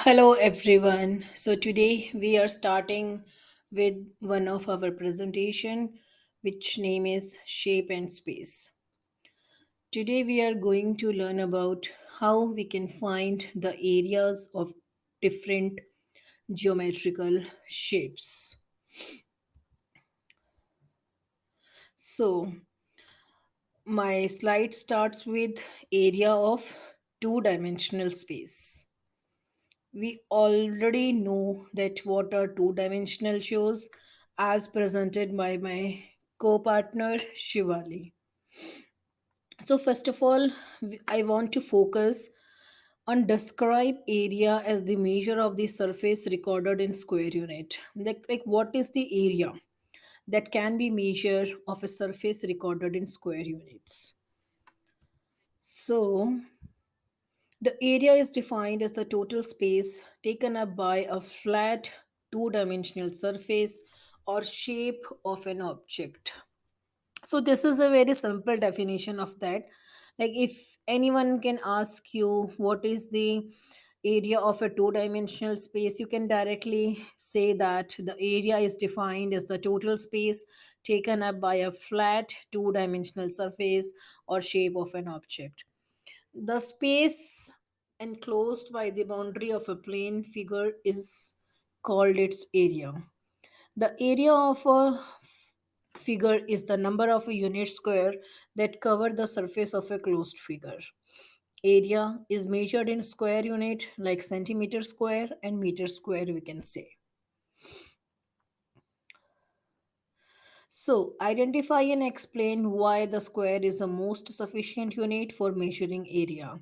Hello everyone. So today we are starting with one of our presentation which name is shape and space. Today we are going to learn about how we can find the areas of different geometrical shapes. So my slide starts with area of two-dimensional space. We already know that what are two-dimensional shows as presented by my co-partner Shivali. So first of all, I want to focus on describe area as the measure of the surface recorded in square unit. Like what is the area that can be measured of a surface recorded in square units? So the area is defined as the total space taken up by a flat two dimensional surface or shape of an object. So, this is a very simple definition of that. Like, if anyone can ask you what is the area of a two dimensional space, you can directly say that the area is defined as the total space taken up by a flat two dimensional surface or shape of an object. The space enclosed by the boundary of a plane figure is called its area. The area of a figure is the number of a unit square that cover the surface of a closed figure. Area is measured in square unit like centimeter square and meter square we can say. So, identify and explain why the square is the most sufficient unit for measuring area.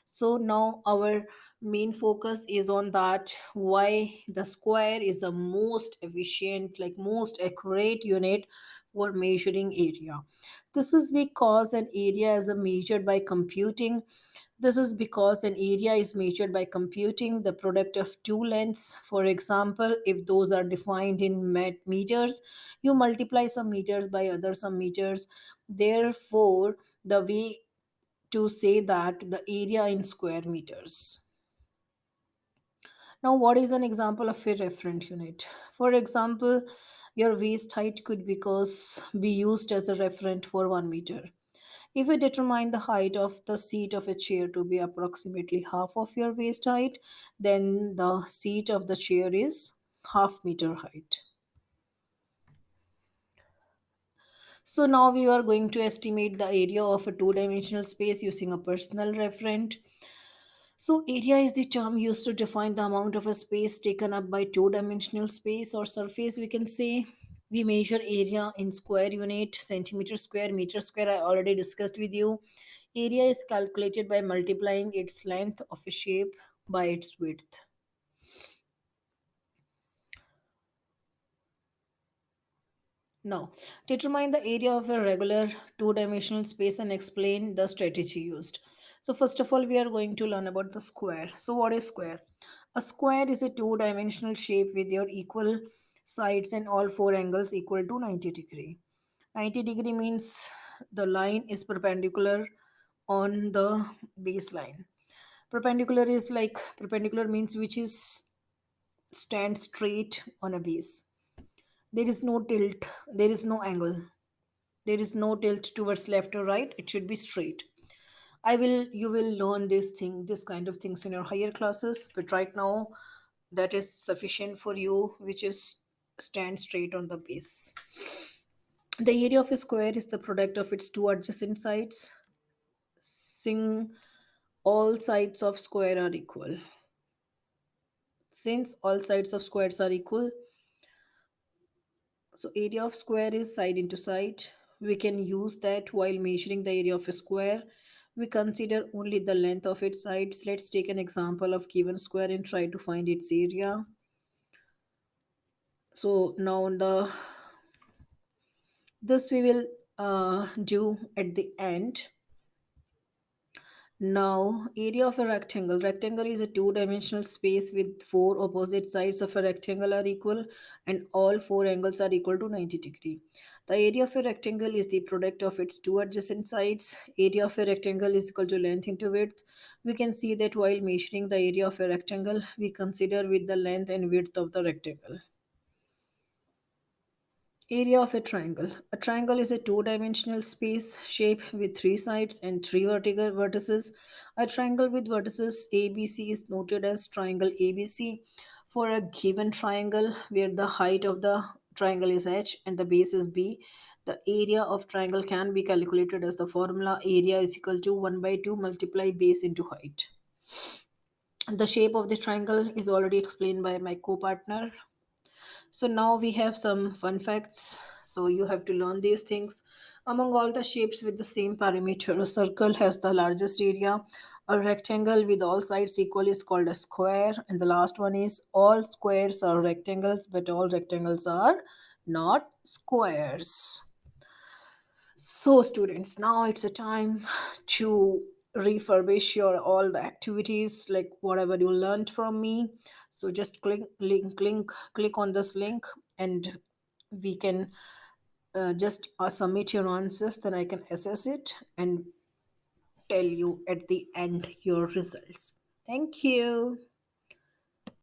So, now our main focus is on that why the square is the most efficient, like most accurate unit for measuring area. This is because an area is measured by computing this is because an area is measured by computing the product of two lengths. For example, if those are defined in meters, you multiply some meters by other some meters. Therefore, the way to say that the area in square meters. Now, what is an example of a referent unit? For example, your waist height could be used as a referent for 1 meter. If we determine the height of the seat of a chair to be approximately half of your waist height, then the seat of the chair is half meter height. So now we are going to estimate the area of a two-dimensional space using a personal referent. So area is the term used to define the amount of a space taken up by two-dimensional space or surface we can say. We measure area in square unit, centimeter square, meter square. I already discussed with you. Area is calculated by multiplying its length of a shape by its width. Now, determine the area of a regular two-dimensional space and explain the strategy used. So, first of all, we are going to learn about the square. So, what is square? A square is a two-dimensional shape with your equal sides and all four angles equal to 90 degree. 90-degree means the line is perpendicular on the baseline. Perpendicular means which is stand straight on a base. There is no tilt, there is no angle, there is no tilt towards left or right. It should be straight. You will learn this kind of things in your higher classes, but right now that is sufficient for you, which is stand straight on the base. The area of a square is the product of its two adjacent sides. Sing all sides of square are equal. Since all sides of squares are equal, so area of square is side into side. We can use that while measuring the area of a square. We consider only the length of its sides. Let's take an example of given square and try to find its area. So now the this we will do at the end. Now, area of a rectangle. Rectangle is a two-dimensional space with four opposite sides of a rectangle are equal and all four angles are equal to 90 degree. The area of a rectangle is the product of its two adjacent sides. Area of a rectangle is equal to length into width. We can see that while measuring the area of a rectangle, we consider with the length and width of the rectangle. Area of a triangle. A triangle is a two-dimensional space shape with three sides and three vertical vertices. A triangle with vertices ABC is noted as triangle ABC. For a given triangle where the height of the triangle is h and the base is b, the area of triangle can be calculated as the formula area is equal to 1 by 2 multiply base into height. The shape of this triangle is already explained by my co-partner. So now we have some fun facts. So you have to learn these things. Among all the shapes with the same perimeter, a circle has the largest area. A rectangle with all sides equal is called a square. And the last one is all squares are rectangles, but all rectangles are not squares. So, students, now it's a time to refurbish your all the activities like whatever you learned from me. So just click on this link, and we can just submit your answers. Then I can assess it and tell you at the end your results. Thank you.